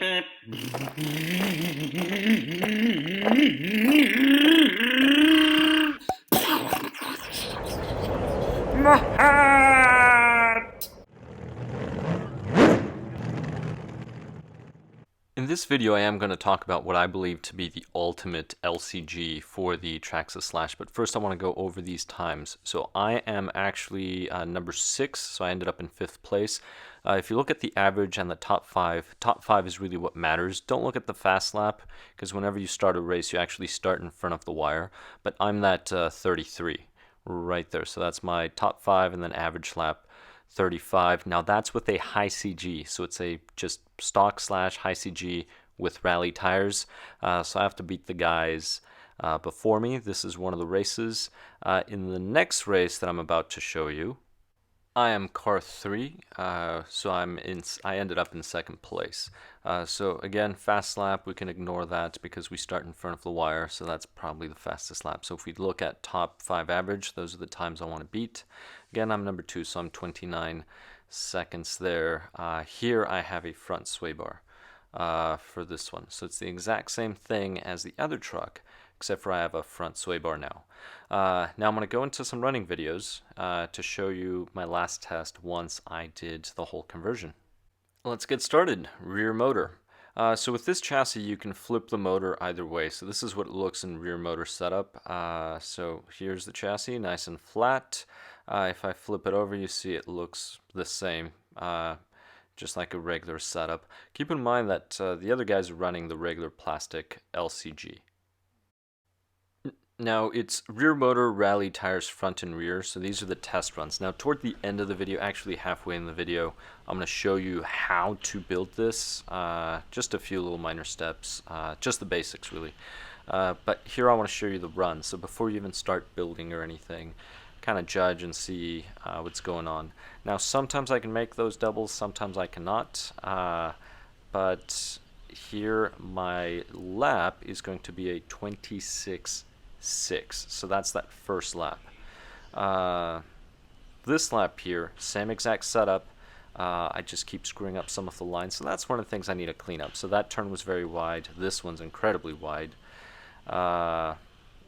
In this video, I am going to talk about what I believe to be the ultimate LCG for the Traxxas Slash, but first I want to go over these times. So I am actually number 6, so I ended up in 5th place. If you look at the average and the top 5 is really what matters. Don't look at the fast lap, because whenever you start a race, you actually start in front of the wire, but I'm that 33 right there. So that's my top 5 and then average lap 35. Now that's with a high CG, so it's a just stock slash high CG with rally tires. So I have to beat the guys before me. This is one of the races. In the next race that I'm about to show you, I am car 3, so I ended up in 2nd place. So again, fast lap, we can ignore that because we start in front of the wire, so that's probably the fastest lap. So if we look at top 5 average, those are the times I want to beat. Again, I'm number 2, so I'm 29 seconds there. Here I have a front sway bar for this one. So it's the exact same thing as the other truck, except for I have a front sway bar now. Now I'm going to go into some running videos to show you my last test once I did the whole conversion. Let's get started. Rear motor. So with this chassis you can flip the motor either way. So this is what it looks in rear motor setup. So here's the chassis, nice and flat. If I flip it over, you see it looks the same, just like a regular setup. Keep in mind that the other guys are running the regular plastic LCG. Now it's rear motor rally tires front and rear, so these are the test runs. Now toward the end of the video, actually halfway in the video, I'm going to show you how to build this, just a few little minor steps, just the basics really. But here I want to show you the run, so before you even start building or anything, kind of judge and see what's going on. Now sometimes I can make those doubles, sometimes I cannot, but here my lap is going to be a 26.6, so that's that first lap. This lap here, same exact setup. I just keep screwing up some of the lines, so that's one of the things I need to clean up. So that turn was very wide, this one's incredibly wide,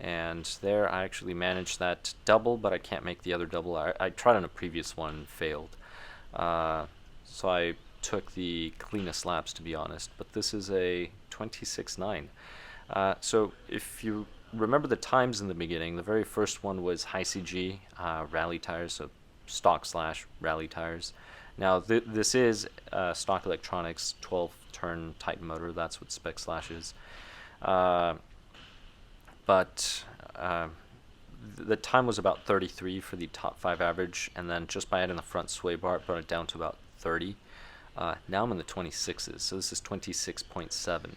and there I actually managed that double, but I can't make the other double. I tried on a previous one and failed, so I took the cleanest laps, to be honest, but this is a 26.9. So if you remember the times in the beginning, the very first one was high CG rally tires, so stock slash rally tires. Now this is stock electronics 12 turn Titan motor, that's what spec slash is. But the time was about 33 for the top 5 average, and then just by adding the front sway bar it brought it down to about 30. Now I'm in the 26s, so this is 26.7.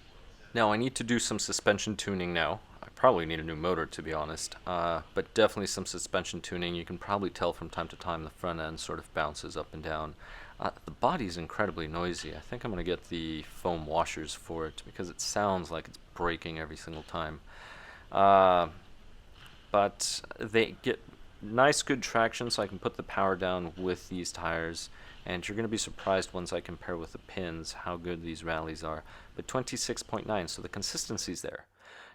Now I need to do some suspension tuning now. I probably need a new motor, to be honest, but definitely some suspension tuning. You can probably tell from time to time the front end sort of bounces up and down. The body is incredibly noisy. I think I'm going to get the foam washers for it because it sounds like it's breaking every single time. But they get nice good traction, so I can put the power down with these tires, and you're going to be surprised once I compare with the pins how good these rallies are. But 26.9, so the consistency's there.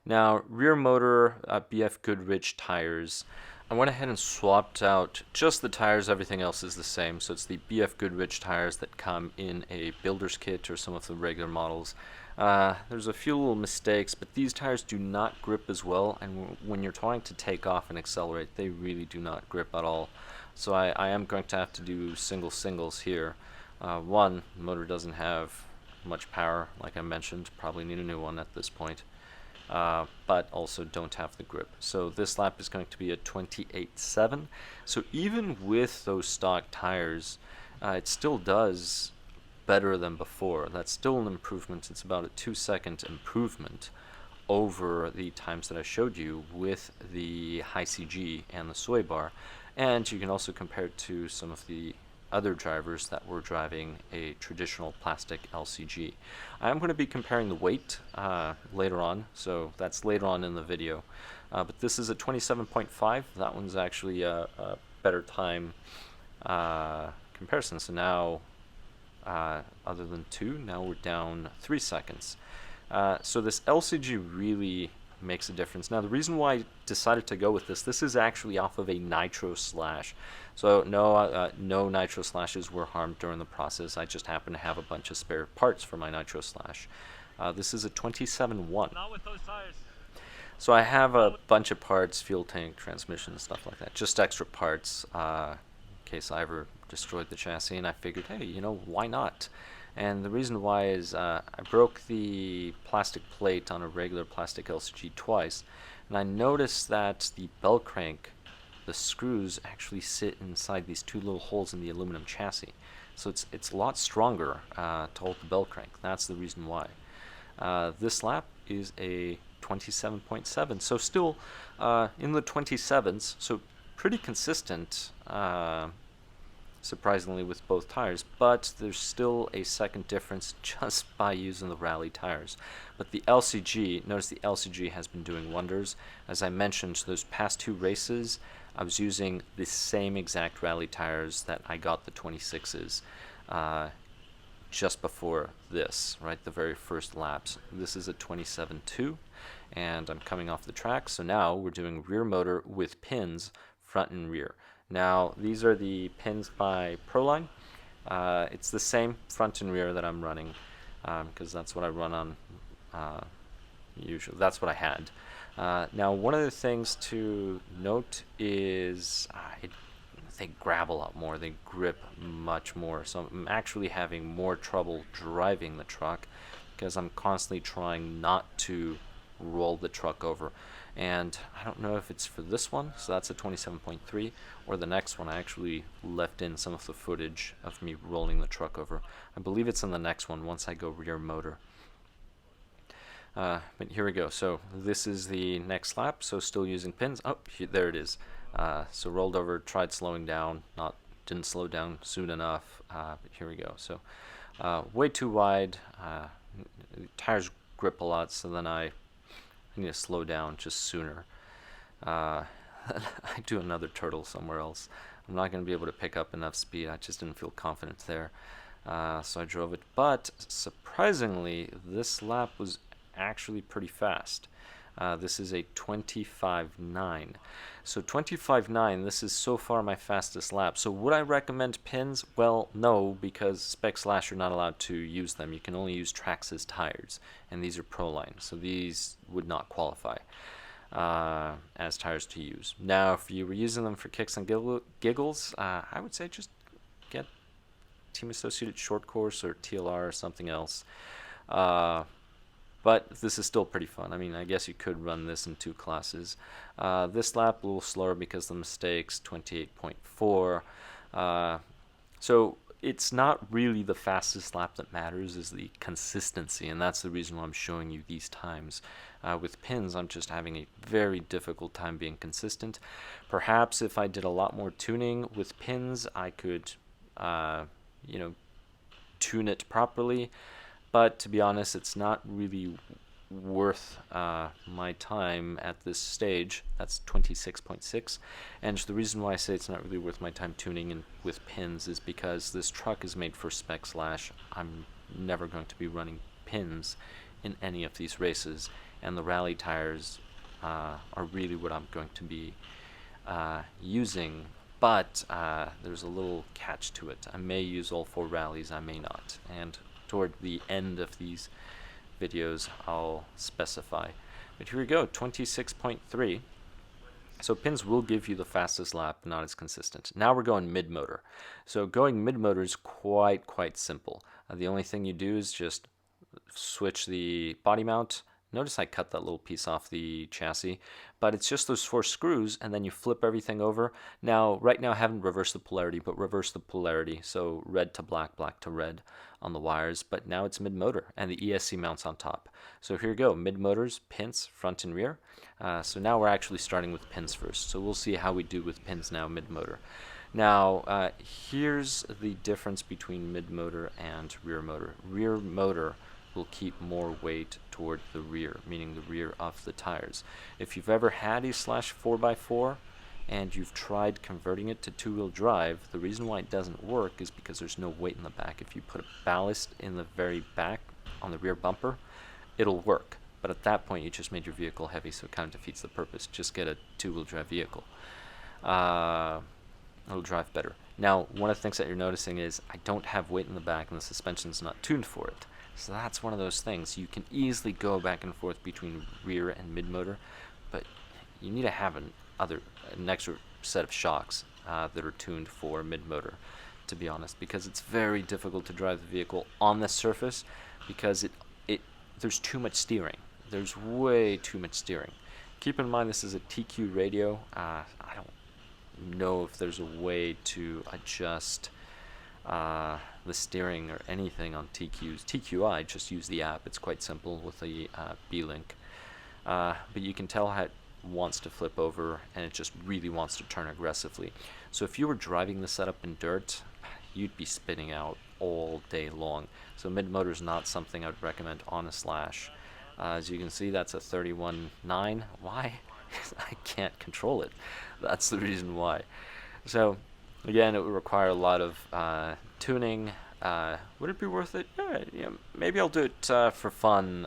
Now rear motor BFGoodrich tires, I went ahead and swapped out just the tires, everything else is the same. So it's the BFGoodrich tires that come in a builder's kit or some of the regular models. There's a few little mistakes, but these tires do not grip as well, and when you're trying to take off and accelerate, they really do not grip at all. So I am going to have to do singles here. One, the motor doesn't have much power, like I mentioned, probably need a new one at this point, but also don't have the grip. So this lap is going to be a 28.7. So even with those stock tires, it still does better than before. That's still an improvement. It's about a 2-second improvement over the times that I showed you with the high CG and the sway bar. And you can also compare it to some of the other drivers that were driving a traditional plastic LCG. I am going to be comparing the weight later on, so that's later on in the video. But this is a 27.5. That one's actually a better time comparison. So now other than 2. Now we're down 3 seconds. So this LCG really makes a difference. Now the reason why I decided to go with this is actually off of a Nitro Slash. So no Nitro Slashes were harmed during the process. I just happen to have a bunch of spare parts for my Nitro Slash. This is a 27-1. Not with those tires. So I have a bunch of parts, fuel tank, transmission, stuff like that. Just extra parts in case I ever destroyed the chassis, and I figured, hey, you know, why not? And the reason why is I broke the plastic plate on a regular plastic LCG twice, and I noticed that the bell crank, the screws actually sit inside these 2 little holes in the aluminum chassis. So it's a lot stronger to hold the bell crank. That's the reason why. This lap is a 27.7, so still in the 27s, so pretty consistent, surprisingly, with both tires, but there's still a second difference just by using the Rally tires. But the LCG, notice the LCG has been doing wonders. As I mentioned, those past 2 races, I was using the same exact Rally tires that I got the 26s just before this, right, the very first laps. This is a 27.2, and I'm coming off the track, so now we're doing rear motor with pins front and rear. Now these are the pins by ProLine. It's the same front and rear that I'm running because that's what I run on usually. That's what I had. Now one of the things to note is they grab a lot more, they grip much more, so I'm actually having more trouble driving the truck because I'm constantly trying not to roll the truck over. And I don't know if it's for this one, so that's a 27.3, or the next one. I actually left in some of the footage of me rolling the truck over. I believe it's in the next one once I go rear motor. But here we go. So this is the next lap, so still using pins. Oh, there it is. So rolled over, tried slowing down, didn't slow down soon enough. But here we go. So way too wide. Tires grip a lot, so then I need to slow down just sooner. I do another turtle somewhere else. I'm not going to be able to pick up enough speed. I just didn't feel confident there. So I drove it. But surprisingly, this lap was actually pretty fast. This is a 25.9. So 25.9, this is so far my fastest lap. So would I recommend pins? Well, no, because Spec Slash, you're not allowed to use them. You can only use Traxxas tires, and these are ProLine, so these would not qualify as tires to use. Now, if you were using them for kicks and giggles, I would say just get Team Associated Short Course or TLR or something else. But this is still pretty fun. I mean, I guess you could run this in 2 classes. This lap a little slower because of the mistakes, 28.4. So it's not really the fastest lap that matters, is the consistency, and that's the reason why I'm showing you these times. With pins, I'm just having a very difficult time being consistent. Perhaps if I did a lot more tuning with pins, I could, tune it properly. But to be honest, it's not really worth my time at this stage. That's 26.6. And the reason why I say it's not really worth my time tuning in with pins is because this truck is made for Spec Slash. I'm never going to be running pins in any of these races. And the Rally tires are really what I'm going to be using. But there's a little catch to it. I may use all 4 Rallies, I may not. And toward the end of these videos, I'll specify. But here we go, 26.3. So pins will give you the fastest lap, but not as consistent. Now we're going mid-motor. So going mid-motor is quite simple. The only thing you do is just switch the body mount. Notice I cut that little piece off the chassis, but it's just those 4 screws, and then you flip everything over. Now, right now I haven't reversed the polarity, but reverse the polarity, so red to black, black to red on the wires, but now it's mid-motor, and the ESC mounts on top. So here we go, mid-motors, pins, front and rear. So now we're actually starting with pins first, so we'll see how we do with pins now mid-motor. Now, here's the difference between mid-motor and rear motor. Rear motor will keep more weight toward the rear, meaning the rear of the tires. If you've ever had a Slash 4x4 and you've tried converting it to two-wheel drive, the reason why it doesn't work is because there's no weight in the back. If you put a ballast in the very back on the rear bumper, it'll work. But at that point, you just made your vehicle heavy, so it kind of defeats the purpose. Just get a two-wheel drive vehicle. It'll drive better. Now, one of the things that you're noticing is I don't have weight in the back, and the suspension's not tuned for it. So that's one of those things. You can easily go back and forth between rear and mid-motor, but you need to have an extra set of shocks that are tuned for mid-motor, to be honest, because it's very difficult to drive the vehicle on the surface because there's too much steering. There's way too much steering. Keep in mind this is a TQ radio. I don't know if there's a way to adjust the steering or anything on TQs. TQI, just use the app. It's quite simple with the B-Link. But you can tell how it wants to flip over, and it just really wants to turn aggressively. So if you were driving the setup in dirt, you'd be spinning out all day long. So mid-motor is not something I would recommend on a Slash. As you can see, that's a 31.9. Why? I can't control it. That's the reason why. So again, it would require a lot of tuning. Would it be worth it? Yeah, maybe I'll do it for fun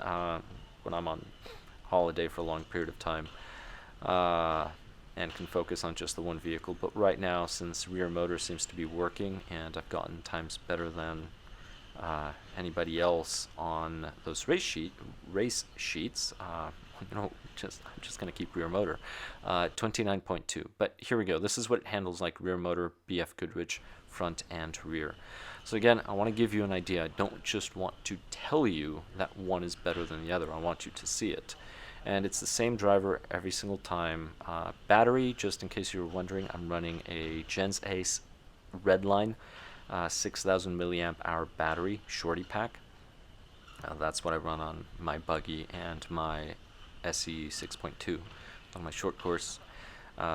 when I'm on holiday for a long period of time and can focus on just the one vehicle. But right now, since rear motor seems to be working and I've gotten times better than anybody else on those race sheets, I'm just going to keep rear motor. 29.2. But here we go. This is what it handles like rear motor, BFGoodrich, front and rear. So again, I want to give you an idea. I don't just want to tell you that one is better than the other. I want you to see it. And it's the same driver every single time. Battery, just in case you were wondering, I'm running a Gens Ace Redline 6,000 milliamp hour battery shorty pack. That's what I run on my buggy and my SE 6.2 on my short course.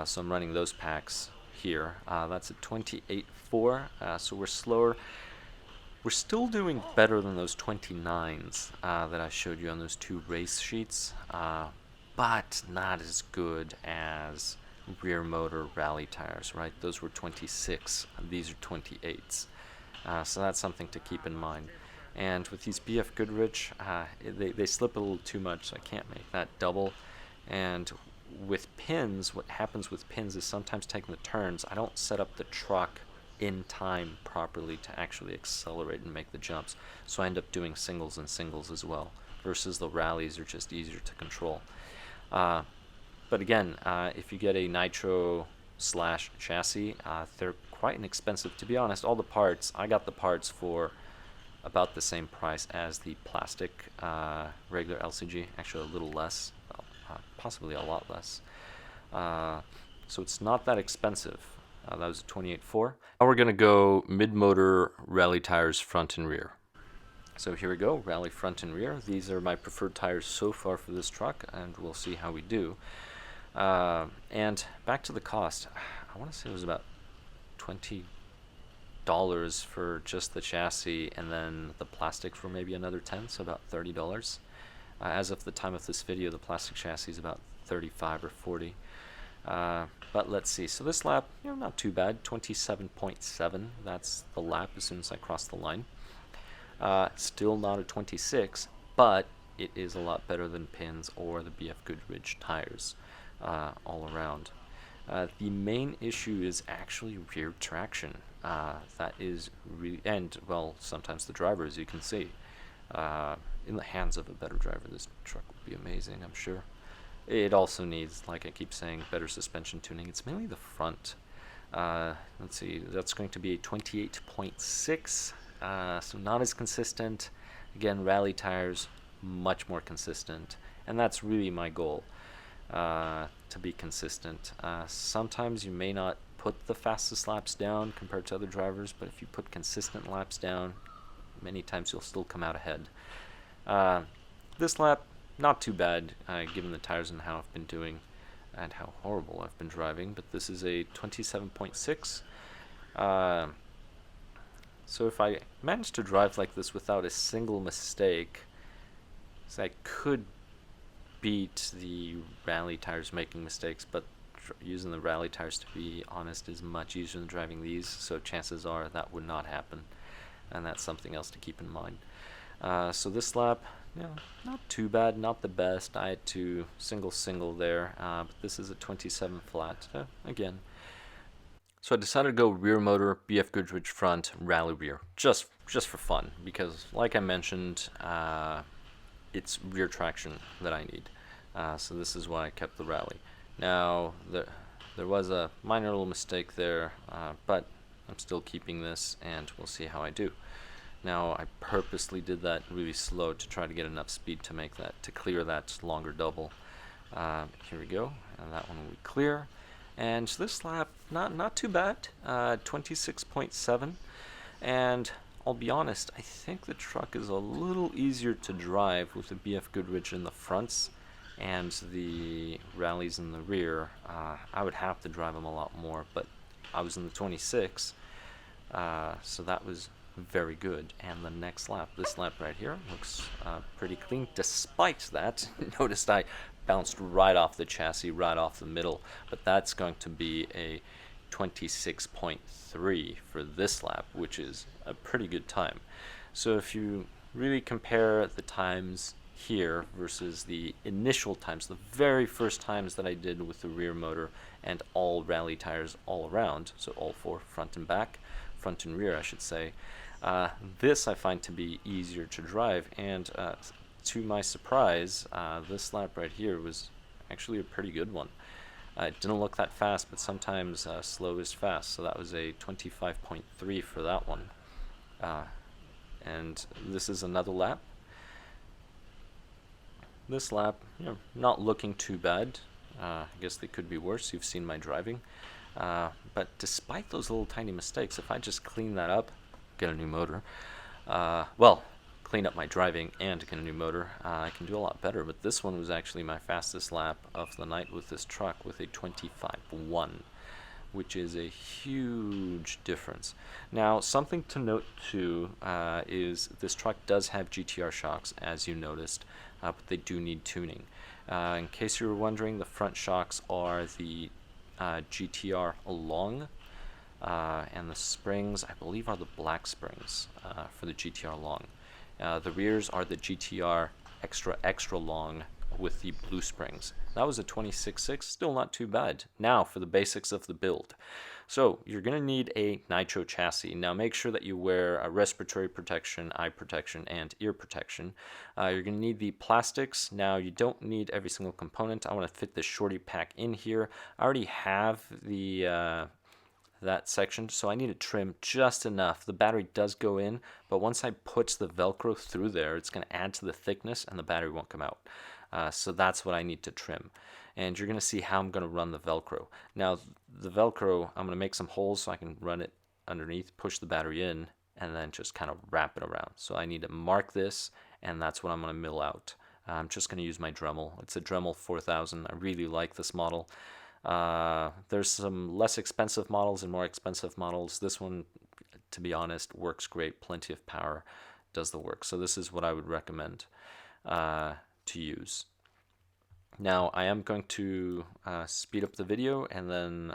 So I'm running those packs here. That's a 28.4, so we're slower. We're still doing better than those 29s that I showed you on those two race sheets, but not as good as rear motor rally tires, right? Those were 26, these are 28s. So that's something to keep in mind. And with these BFGoodrich, they slip a little too much, so I can't make that double. And with pins, what happens with pins is sometimes taking the turns, I don't set up the truck in time properly to actually accelerate and make the jumps. So I end up doing singles and singles as well, versus the rallies are just easier to control. But again, if you get a Nitro Slash chassis, they're quite inexpensive. To be honest, all the parts, I got the parts for about the same price as the plastic regular LCG, actually a little less, possibly a lot less. So it's not that expensive. That was a 28.4. Now we're going to go mid-motor rally tires front and rear. So here we go, rally front and rear. These are my preferred tires so far for this truck, and we'll see how we do. And back to the cost. I want to say it was about $20 for just the chassis, and then the plastics were maybe another 10, so about $30. As of the time of this video, the plastic chassis is about 35 or 40. But let's see. So this lap, not too bad. 27.7. That's the lap as soon as I cross the line. Still not a 26, but it is a lot better than pins or the BFGoodrich tires all around. The main issue is actually rear traction. That is really, and well, sometimes the driver, as you can see. In the hands of a better driver, this truck would be amazing, I'm sure. It also needs, like I keep saying, better suspension tuning. It's mainly the front. Let's see, that's going to be a 28.6, so not as consistent. Again, rally tires, much more consistent, and that's really my goal, to be consistent. Sometimes you may not put the fastest laps down compared to other drivers, but if you put consistent laps down, many times you'll still come out ahead. This lap, not too bad, given the tires and how I've been doing and how horrible I've been driving, but this is a 27.6. So if I manage to drive like this without a single mistake, so I could beat the rally tires making mistakes, but using the rally tires, to be honest, is much easier than driving these, so chances are that would not happen, and that's something else to keep in mind. So this lap, not too bad, not the best. I had to single there, but this is a 27 flat, again. So I decided to go rear motor, BFGoodrich front, rally rear, just for fun, because like I mentioned, it's rear traction that I need. So this is why I kept the rally. Now, there was a minor little mistake there, but I'm still keeping this, and we'll see how I do. Now, I purposely did that really slow to try to get enough speed to make that, to clear that longer double. Here we go, and that one will be clear. And this lap, not too bad, 26.7. And I'll be honest, I think the truck is a little easier to drive with the BFGoodrich in the fronts and the rallies in the rear. I would have to drive them a lot more, but I was in the 26, so that was very good. And the next lap, this lap right here, looks pretty clean. Despite that, noticed I bounced right off the chassis, right off the middle, but that's going to be a 26.3 for this lap, which is a pretty good time. So if you really compare the times here versus the initial times, the very first times that I did with the rear motor and all rally tires all around, so all four, front and back, front and rear I should say, this I find to be easier to drive, and to my surprise, this lap right here was actually a pretty good one. It didn't look that fast, but sometimes slow is fast, so that was a 25.3 for that one. And this is another lap. This lap, not looking too bad. I guess they could be worse. You've seen my driving. But despite those little tiny mistakes, if I just clean that up, get a new motor, well, clean up my driving and get a new motor, I can do a lot better. But this one was actually my fastest lap of the night with this truck with a 25.1, which is a huge difference. Now, something to note too is this truck does have GTR shocks, as you noticed, but they do need tuning. In case you were wondering, the front shocks are the GTR long, and the springs, I believe, are the black springs for the GTR long. The rears are the GTR extra long with the blue springs. That was a 26.6, still not too bad. Now for the basics of the build. So you're going to need a nitro chassis. Now make sure that you wear a respiratory protection, eye protection, and ear protection. You're going to need the plastics. Now you don't need every single component. I want to fit the shorty pack in here. I already have the that section, so I need to trim just enough. The battery does go in, but once I put the Velcro through there, it's going to add to the thickness and the battery won't come out. So that's what I need to trim. And you're going to see how I'm going to run the Velcro. Now, the Velcro, I'm going to make some holes so I can run it underneath, push the battery in, and then just kind of wrap it around. So I need to mark this, and that's what I'm going to mill out. I'm just going to use my Dremel. It's a Dremel 4000. I really like this model. There's some less expensive models and more expensive models. This one, to be honest, works great. Plenty of power, does the work. So this is what I would recommend to use. Now I am going to speed up the video and then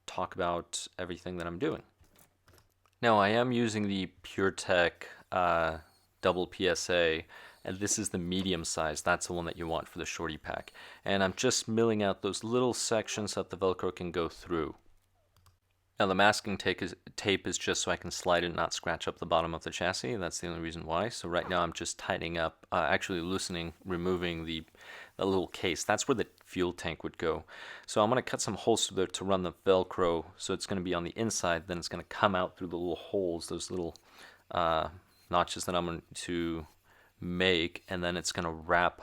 talk about everything that I'm doing. Now I am using the PureTech double PSA, and this is the medium size. That's the one that you want for the shorty pack. And I'm just milling out those little sections that the Velcro can go through. Now the masking tape is just so I can slide it and not scratch up the bottom of the chassis. That's the only reason why. So right now I'm just tightening up, actually loosening, removing the little case. That's where the fuel tank would go. So I'm going to cut some holes through there to run the Velcro. So it's going to be on the inside, then it's going to come out through the little holes, those little notches that I'm going to make, and then it's going to wrap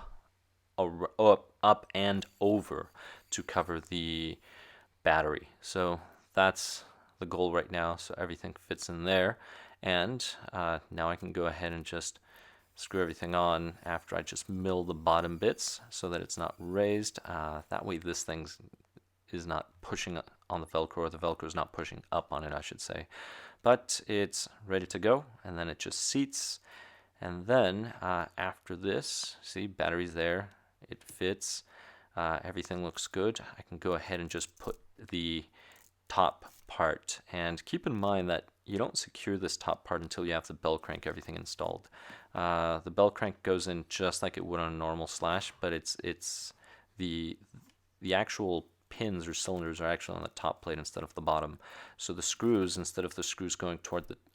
up and over to cover the battery. So that's the goal right now, so everything fits in there. And now I can go ahead and just screw everything on after I just mill the bottom bits so that it's not raised. That way this thing is not pushing on the Velcro, or the Velcro is not pushing up on it, I should say. But it's ready to go, and then it just seats. And then after this, see, battery's there, it fits. Everything looks good. I can go ahead and just put the top part, and keep in mind that you don't secure this top part until you have the bell crank everything installed. The bell crank goes in just like it would on a normal Slash, but it's the actual pins or cylinders are actually on the top plate instead of the bottom. So the screws, instead of the screws going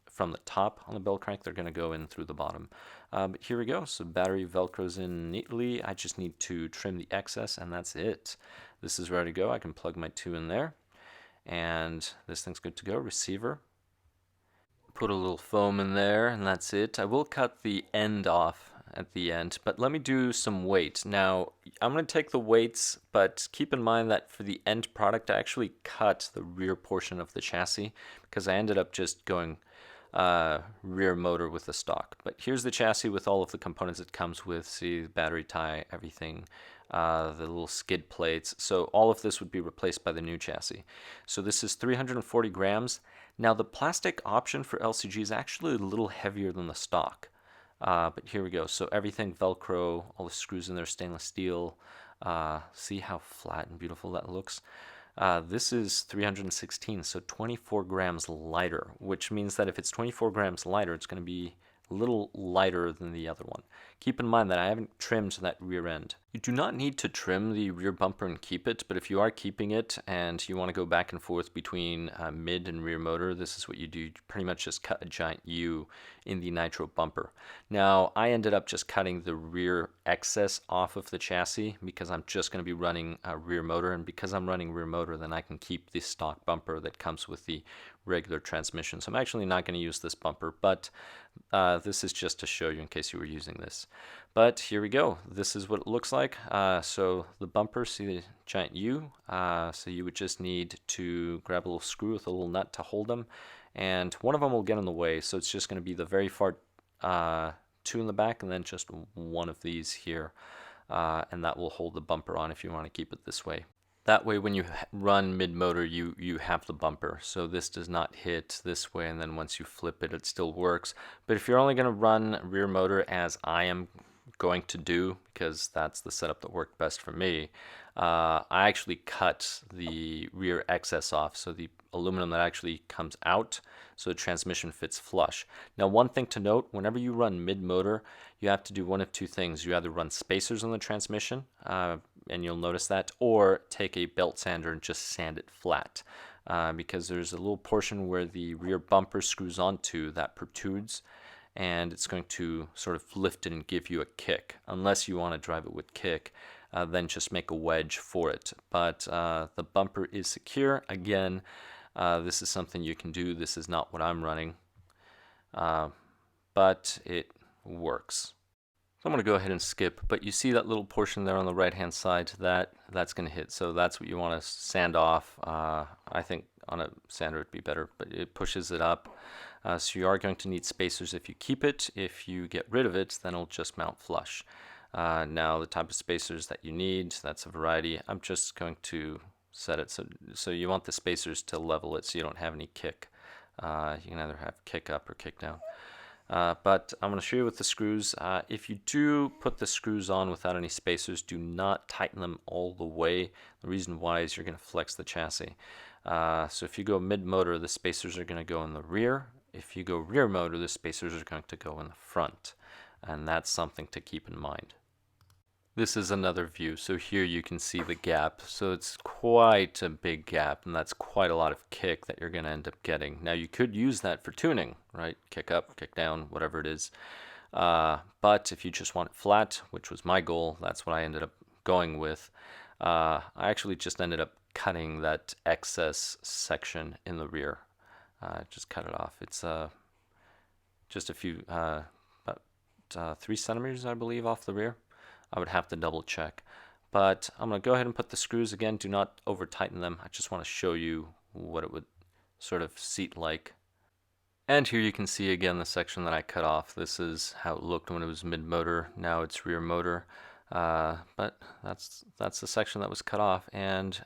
from the top on the bell crank, they're going to go in through the bottom. But here we go. So battery velcros in neatly. I just need to trim the excess, and that's it. This is ready to go. I can plug my 2 in there, and this thing's good to go. Receiver. Put a little foam in there, and that's it. I will cut the end off at the end, but let me do some weight. Now, I'm going to take the weights, but keep in mind that for the end product, I actually cut the rear portion of the chassis because I ended up just going rear motor with the stock. But here's the chassis with all of the components it comes with. See, the battery tie, everything, the little skid plates. So all of this would be replaced by the new chassis. So this is 340 grams. Now the plastic option for LCG is actually a little heavier than the stock. But here we go. So everything Velcro, all the screws in there, stainless steel. See how flat and beautiful that looks? This is 316, so 24 grams lighter, which means that if it's 24 grams lighter, it's going to be a little lighter than the other one. Keep in mind that I haven't trimmed that rear end. You do not need to trim the rear bumper and keep it, but if you are keeping it and you want to go back and forth between mid and rear motor, this is what you do. You pretty much just cut a giant U in the nitro bumper. Now, I ended up just cutting the rear excess off of the chassis because I'm just going to be running a rear motor, and because I'm running rear motor, then I can keep the stock bumper that comes with the regular transmission. So I'm actually not going to use this bumper, but this is just to show you in case you were using this. But here we go. This is what it looks like. So the bumper, see the giant U? So you would just need to grab a little screw with a little nut to hold them, and one of them will get in the way. So it's just going to be the very far 2 in the back, and then just one of these here, and that will hold the bumper on if you want to keep it this way. That way when you run mid-motor, you have the bumper. So this does not hit this way, and then once you flip it, it still works. But if you're only going to run rear motor, as I am going to do, because that's the setup that worked best for me, I actually cut the rear excess off, so the aluminum that actually comes out, so the transmission fits flush. Now, one thing to note, whenever you run mid-motor, you have to do one of two things. You either run spacers on the transmission, and you'll notice that, or take a belt sander and just sand it flat, because there's a little portion where the rear bumper screws onto that protrudes, and it's going to sort of lift it and give you a kick. Unless you want to drive it with kick, then just make a wedge for it. But the bumper is secure. Again, this is something you can do. This is not what I'm running, but it works. So I'm going to go ahead and skip, but you see that little portion there on the right hand side, that's going to hit. So that's what you want to sand off. I think on a sander it'd be better, but it pushes it up. So you are going to need spacers if you keep it. If you get rid of it, then it'll just mount flush. Now the type of spacers that you need, that's a variety. I'm just going to set it so you want the spacers to level it so you don't have any kick. You can either have kick up or kick down. But I'm going to show you with the screws. If you do put the screws on without any spacers, do not tighten them all the way. The reason why is you're going to flex the chassis. So if you go mid-motor, the spacers are going to go in the rear. If you go rear motor, the spacers are going to go in the front. And that's something to keep in mind. This is another view. So here you can see the gap. So it's quite a big gap, and that's quite a lot of kick that you're going to end up getting. Now you could use that for tuning, right? Kick up, kick down, whatever it is. But if you just want it flat, which was my goal, that's what I ended up going with. I actually just ended up cutting that excess section in the rear. Just cut it off. It's just a few, about 3 centimeters, I believe, off the rear. I would have to double check. But I'm going to go ahead and put the screws again. Do not over tighten them. I just want to show you what it would sort of seat like. And here you can see again the section that I cut off. This is how it looked when it was mid-motor. Now it's rear motor. But that's the section that was cut off, and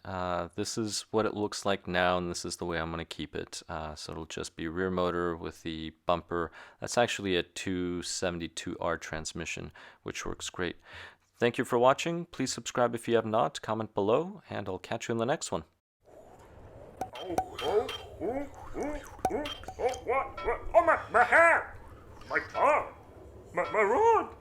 this is what it looks like now, and this is the way I'm going to keep it. So it'll just be rear motor with the bumper. That's actually a 272R transmission, which works great. Thank you for watching. Please subscribe if you have not, comment below, and I'll catch you in the next one. Oh, what? Oh, my hat! My tongue! My rod!